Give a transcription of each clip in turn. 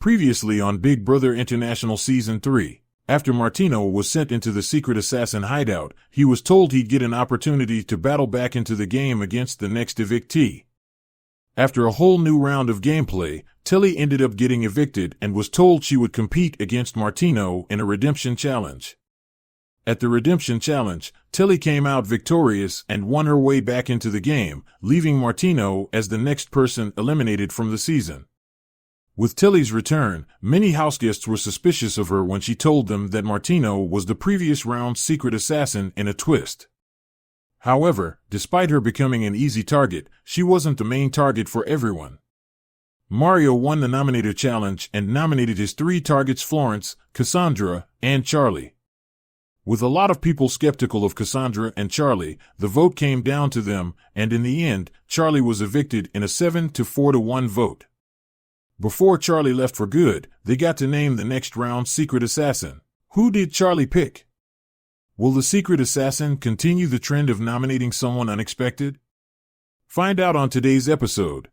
Previously on Big Brother International Season 3, after Martino was sent into the secret assassin hideout, he was told he'd get an opportunity to battle back into the game against the next evictee. After a whole new round of gameplay, Telly ended up getting evicted and was told she would compete against Martino in a redemption challenge. At the redemption challenge, Telly came out victorious and won her way back into the game, leaving Martino as the next person eliminated from the season. With Telly's return, many houseguests were suspicious of her when she told them that Martino was the previous round's secret assassin in a twist. However, despite her becoming an easy target, she wasn't the main target for everyone. Mario won the Nominator Challenge and nominated his 3 targets: Florence, Kassandra, and Charlie. With a lot of people skeptical of Kassandra and Charlie, the vote came down to them, and in the end, Charlie was evicted in a 7-4-1 vote. Before Charlie left for good, they got to name the next round's secret assassin. Who did Charlie pick? Will the secret assassin continue the trend of nominating someone unexpected? Find out on today's episode.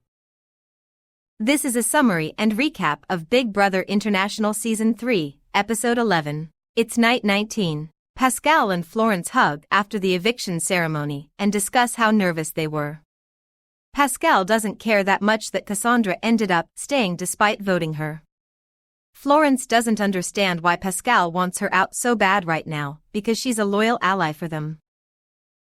This is a summary and recap of Big Brother International Season 3, Episode 11. It's night 19. Pascal and Florence hug after the eviction ceremony and discuss how nervous they were. Pascal doesn't care that much that Kassandra ended up staying despite voting her. Florence doesn't understand why Pascal wants her out so bad right now, because she's a loyal ally for them.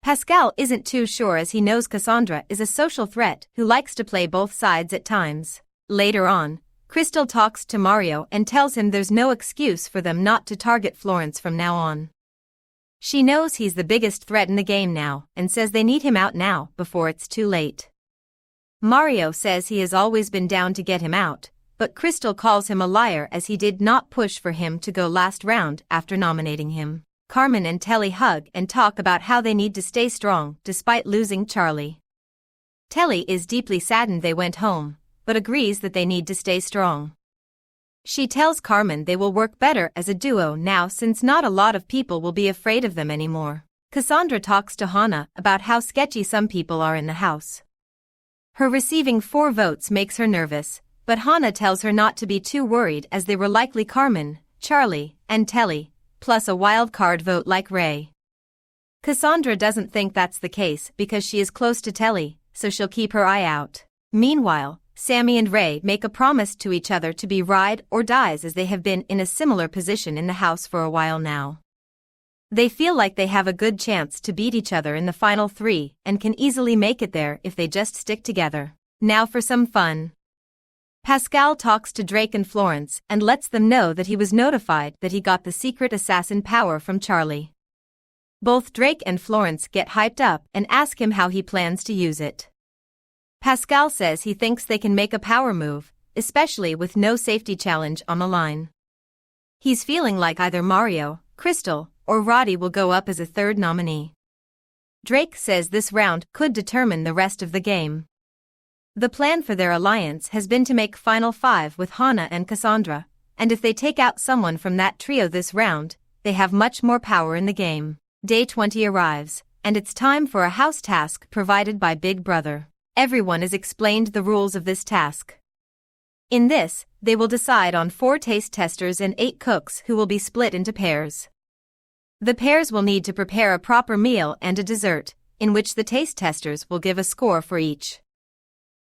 Pascal isn't too sure as he knows Kassandra is a social threat who likes to play both sides at times. Later on, Crystal talks to Mario and tells him there's no excuse for them not to target Florence from now on. She knows he's the biggest threat in the game now and says they need him out now before it's too late. Mario says he has always been down to get him out, but Crystal calls him a liar as he did not push for him to go last round after nominating him. Carmen and Telly hug and talk about how they need to stay strong despite losing Charlie. Telly is deeply saddened they went home, but agrees that they need to stay strong. She tells Carmen they will work better as a duo now since not a lot of people will be afraid of them anymore. Kassandra talks to Hannah about how sketchy some people are in the house. Her receiving 4 votes makes her nervous, but Hannah tells her not to be too worried as they were likely Carmen, Charlie, and Telly, plus a wild card vote like Ray. Kassandra doesn't think that's the case because she is close to Telly, so she'll keep her eye out. Meanwhile, Sammy and Ray make a promise to each other to be ride or dies as they have been in a similar position in the house for a while now. They feel like they have a good chance to beat each other in the final 3 and can easily make it there if they just stick together. Now for some fun. Pascal talks to Drake and Florence and lets them know that he was notified that he got the secret assassin power from Charlie. Both Drake and Florence get hyped up and ask him how he plans to use it. Pascal says he thinks they can make a power move, especially with no safety challenge on the line. He's feeling like either Mario, Crystal, or Roddy will go up as a 3rd nominee. Drake says this round could determine the rest of the game. The plan for their alliance has been to make Final 5 with Hannah and Kassandra, and if they take out someone from that trio this round, they have much more power in the game. Day 20 arrives, and it's time for a house task provided by Big Brother. Everyone is explained the rules of this task. In this, they will decide on 4 taste testers and 8 cooks who will be split into pairs. The pairs will need to prepare a proper meal and a dessert, in which the taste testers will give a score for each.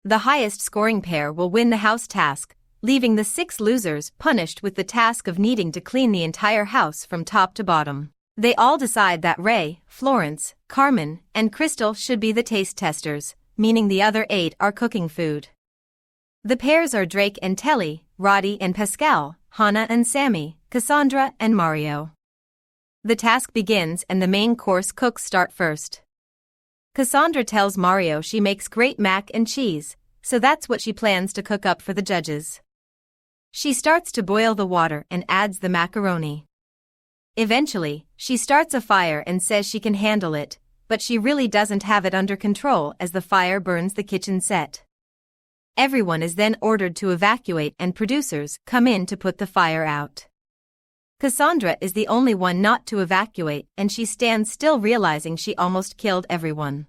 The highest scoring pair will win the house task, leaving the 6 losers punished with the task of needing to clean the entire house from top to bottom. They all decide that Ray, Florence, Carmen, and Crystal should be the taste testers, meaning the other 8 are cooking food. The pairs are Drake and Telly, Roddy and Pascal, Hannah and Sammy, Kassandra and Mario. The task begins and the main course cooks start first. Kassandra tells Mario she makes great mac and cheese, so that's what she plans to cook up for the judges. She starts to boil the water and adds the macaroni. Eventually, she starts a fire and says she can handle it, but she really doesn't have it under control as the fire burns the kitchen set. Everyone is then ordered to evacuate and producers come in to put the fire out. Kassandra is the only one not to evacuate and she stands still realizing she almost killed everyone.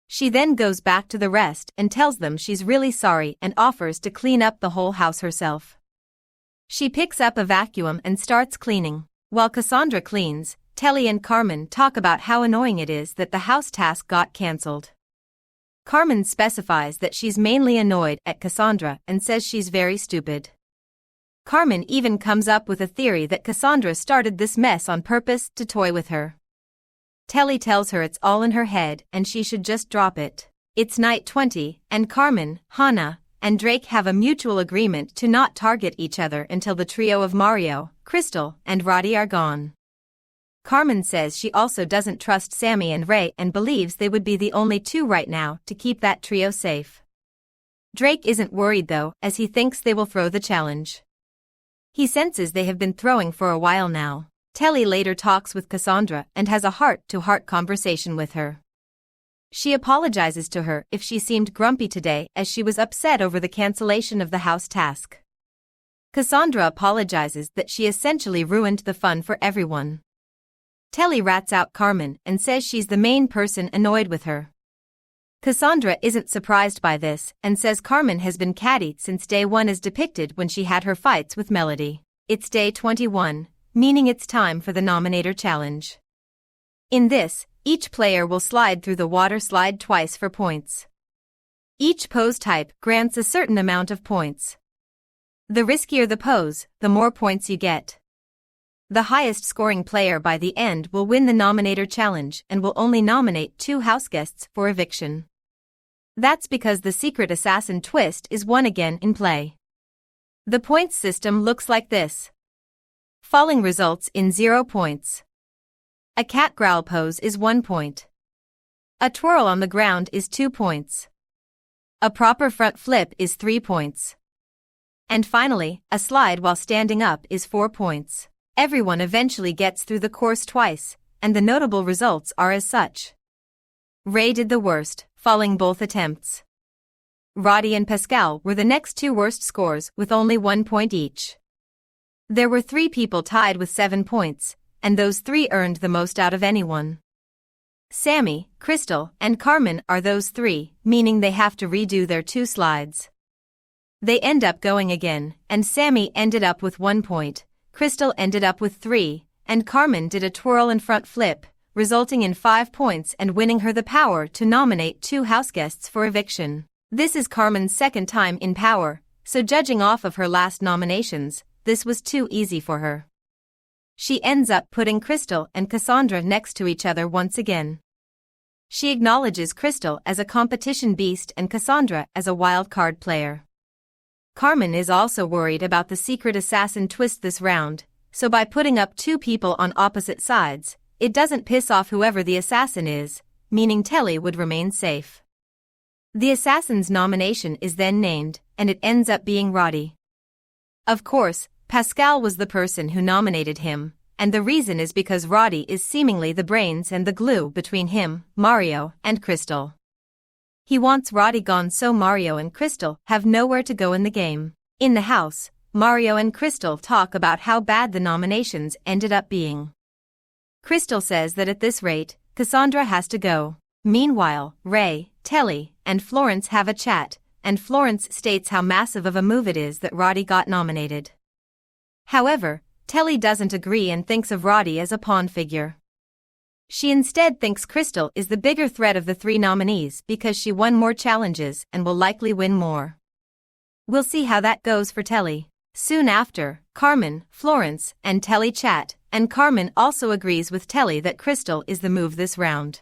She then goes back to the rest and tells them she's really sorry and offers to clean up the whole house herself. She picks up a vacuum and starts cleaning. While Kassandra cleans, Telly and Carmen talk about how annoying it is that the house task got cancelled. Carmen specifies that she's mainly annoyed at Kassandra and says she's very stupid. Carmen even comes up with a theory that Kassandra started this mess on purpose to toy with her. Telly tells her it's all in her head and she should just drop it. It's night 20, and Carmen, Hannah, and Drake have a mutual agreement to not target each other until the trio of Mario, Crystal, and Roddy are gone. Carmen says she also doesn't trust Sammy and Ray and believes they would be the only two right now to keep that trio safe. Drake isn't worried though, as he thinks they will throw the challenge. He senses they have been throwing for a while now. Telly later talks with Kassandra and has a heart-to-heart conversation with her. She apologizes to her if she seemed grumpy today as she was upset over the cancellation of the house task. Kassandra apologizes that she essentially ruined the fun for everyone. Telly rats out Carmen and says she's the main person annoyed with her. Kassandra isn't surprised by this and says Carmen has been catty since day 1 as depicted when she had her fights with Melody. It's day 21, meaning it's time for the Nominator Challenge. In this, each player will slide through the water slide twice for points. Each pose type grants a certain amount of points. The riskier the pose, the more points you get. The highest scoring player by the end will win the Nominator Challenge and will only nominate 2 houseguests for eviction. That's because the secret assassin twist is one again in play. The points system looks like this. Falling results in 0 points. A cat growl pose is 1 point. A twirl on the ground is 2 points. A proper front flip is 3 points. And finally, a slide while standing up is 4 points. Everyone eventually gets through the course twice, and the notable results are as such. Ray did the worst, falling both attempts. Roddy and Pascal were the next 2 worst scores with only 1 point each. There were 3 people tied with 7 points, and those 3 earned the most out of anyone. Sammy, Crystal, and Carmen are those 3, meaning they have to redo their 2 slides. They end up going again, and Sammy ended up with 1 point, Crystal ended up with 3, and Carmen did a twirl and front flip, resulting in 5 points and winning her the power to nominate 2 houseguests for eviction. This is Carmen's second time in power, so judging off of her last nominations, this was too easy for her. She ends up putting Crystal and Kassandra next to each other once again. She acknowledges Crystal as a competition beast and Kassandra as a wild card player. Carmen is also worried about the secret assassin twist this round, so by putting up 2 people on opposite sides, it doesn't piss off whoever the assassin is, meaning Telly would remain safe. The assassin's nomination is then named, and it ends up being Roddy. Of course, Pascal was the person who nominated him, and the reason is because Roddy is seemingly the brains and the glue between him, Mario, and Crystal. He wants Roddy gone so Mario and Crystal have nowhere to go in the game. In the house, Mario and Crystal talk about how bad the nominations ended up being. Crystal says that at this rate, Kassandra has to go. Meanwhile, Ray, Telly, and Florence have a chat, and Florence states how massive of a move it is that Roddy got nominated. However, Telly doesn't agree and thinks of Roddy as a pawn figure. She instead thinks Crystal is the bigger threat of the 3 nominees because she won more challenges and will likely win more. We'll see how that goes for Telly. Soon after, Carmen, Florence, and Telly chat, and Carmen also agrees with Telly that Crystal is the move this round.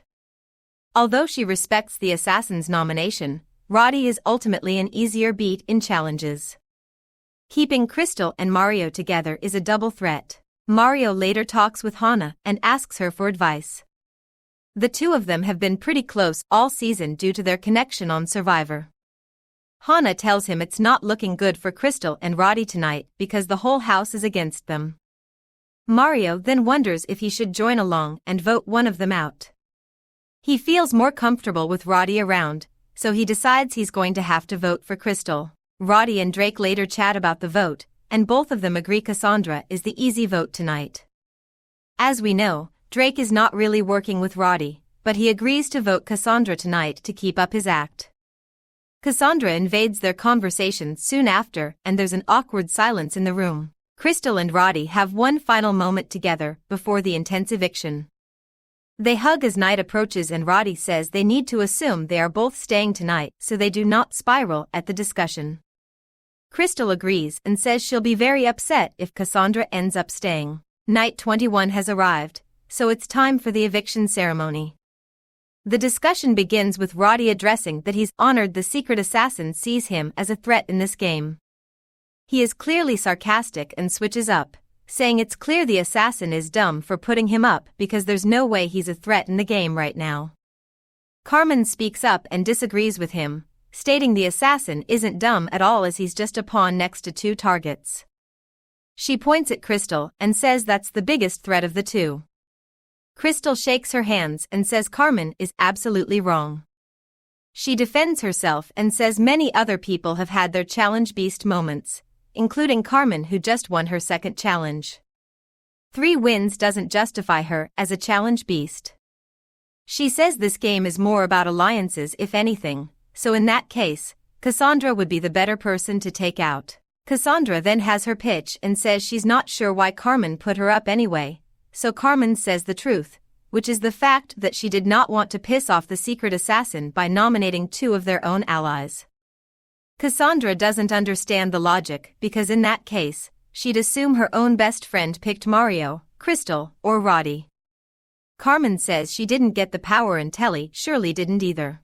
Although she respects the assassin's nomination, Roddy is ultimately an easier beat in challenges. Keeping Crystal and Mario together is a double threat. Mario later talks with Hannah and asks her for advice. The 2 of them have been pretty close all season due to their connection on Survivor. Hannah tells him it's not looking good for Crystal and Roddy tonight because the whole house is against them. Mario then wonders if he should join along and vote one of them out. He feels more comfortable with Roddy around, so he decides he's going to have to vote for Crystal. Roddy and Drake later chat about the vote, and both of them agree Kassandra is the easy vote tonight. As we know, Drake is not really working with Roddy, but he agrees to vote Kassandra tonight to keep up his act. Kassandra invades their conversation soon after, and there's an awkward silence in the room. Crystal and Roddy have one final moment together before the intense eviction. They hug as night approaches, and Roddy says they need to assume they are both staying tonight so they do not spiral at the discussion. Crystal agrees and says she'll be very upset if Kassandra ends up staying. Night 21 has arrived, so it's time for the eviction ceremony. The discussion begins with Roddy addressing that he's honored the secret assassin sees him as a threat in this game. He is clearly sarcastic and switches up, saying it's clear the assassin is dumb for putting him up because there's no way he's a threat in the game right now. Carmen speaks up and disagrees with him, stating the assassin isn't dumb at all as he's just a pawn next to two targets. She points at Crystal and says that's the biggest threat of the two. Crystal shakes her hands and says Carmen is absolutely wrong. She defends herself and says many other people have had their challenge beast moments, including Carmen, who just won her second challenge. 3 wins doesn't justify her as a challenge beast. She says this game is more about alliances if anything, so in that case, Kassandra would be the better person to take out. Kassandra then has her pitch and says she's not sure why Carmen put her up anyway, so Carmen says the truth, which is the fact that she did not want to piss off the secret assassin by nominating 2 of their own allies. Kassandra doesn't understand the logic because in that case, she'd assume her own best friend picked Mario, Crystal, or Roddy. Carmen says she didn't get the power and Telly surely didn't either.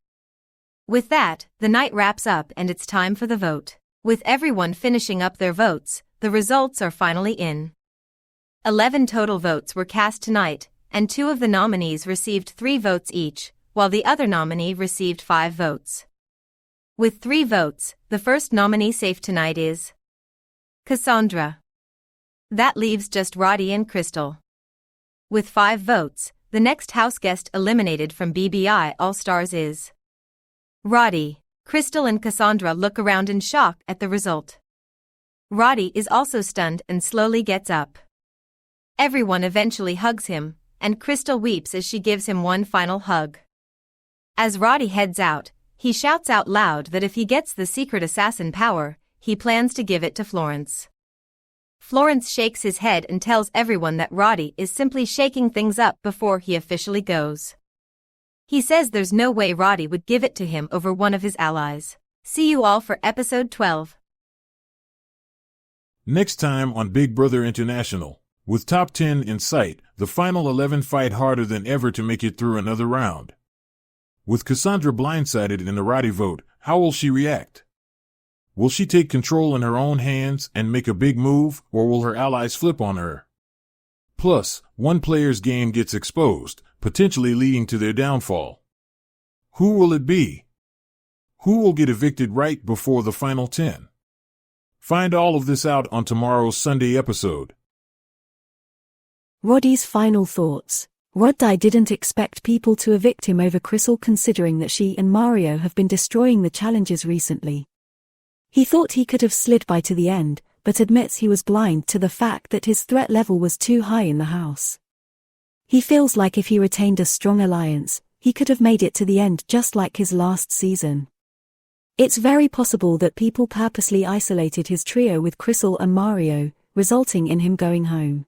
With that, the night wraps up and it's time for the vote. With everyone finishing up their votes, the results are finally in. 11 total votes were cast tonight, and 2 of the nominees received 3 votes each, while the other nominee received 5 votes. With 3 votes, the first nominee safe tonight is Kassandra. That leaves just Roddy and Crystal. With 5 votes, the next house guest eliminated from BBI All-Stars is Roddy. Crystal and Kassandra look around in shock at the result. Roddy is also stunned and slowly gets up. Everyone eventually hugs him, and Crystal weeps as she gives him one final hug. As Roddy heads out, he shouts out loud that if he gets the secret assassin power, he plans to give it to Florence. Florence shakes his head and tells everyone that Roddy is simply shaking things up before he officially goes. He says there's no way Roddy would give it to him over one of his allies. See you all for episode 12. Next time on Big Brother International. With top 10 in sight, the final 11 fight harder than ever to make it through another round. With Kassandra blindsided in the Roddy vote, how will she react? Will she take control in her own hands and make a big move, or will her allies flip on her? Plus, one player's game gets exposed, potentially leading to their downfall. Who will it be? Who will get evicted right before the final 10? Find all of this out on tomorrow's Sunday episode. Roddy's final thoughts. Roddy didn't expect people to evict him over Crystal, considering that she and Mario have been destroying the challenges recently. He thought he could have slid by to the end, but admits he was blind to the fact that his threat level was too high in the house. He feels like if he retained a strong alliance, he could have made it to the end just like his last season. It's very possible that people purposely isolated his trio with Crystal and Mario, resulting in him going home.